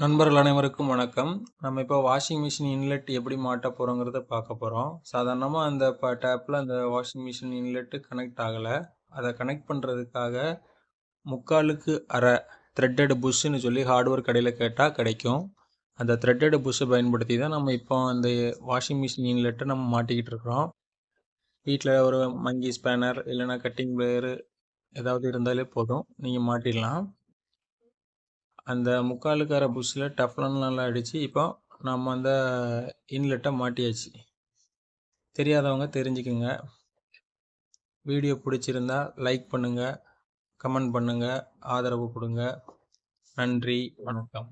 நண்பர்கள் அனைவருக்கும் வணக்கம். நம்ம இப்போ வாஷிங் மிஷின் இன்லெட் எப்படி மாட்ட போறோங்கிறத பார்க்க போறோம். சாதாரணமா அந்த டேப்ல அந்த வாஷிங் மிஷின் இன்லெட் கனெக்ட் ஆகல. அத கனெக்ட் பண்றதுக்காக 3/4க்கு அரை த்ரெட்டட் புஷ்ன்னு சொல்லி ஹார்ட்வேர் கடையில கேட்டா கிடைக்கும். அந்த த்ரெட்டட் புஷ்ஷை பயன்படுத்தி தான் நம்ம இப்போ அந்த வாஷிங் மிஷின் இன்லெட்டை நம்ம மாட்டிக்கிட்டு இருக்கிறோம். வீட்டில் ஒரு மங்கி ஸ்பேனர் இல்லைன்னா கட்டிங் பிளேயரு ஏதாவது இருந்தாலே போதும், நீங்கள் மாட்டிடலாம். அந்த 3/4க்கு அரை புஷ்ஷில் டஃப்லான்லாம் அடித்து இப்போ நம்ம அந்த இன்லெட்டை மாட்டியாச்சு. தெரியாதவங்க தெரிஞ்சுக்குங்க. வீடியோ பிடிச்சிருந்தா லைக் பண்ணுங்கள், கமெண்ட் பண்ணுங்கள், ஆதரவு கொடுங்க. நன்றி, வணக்கம்.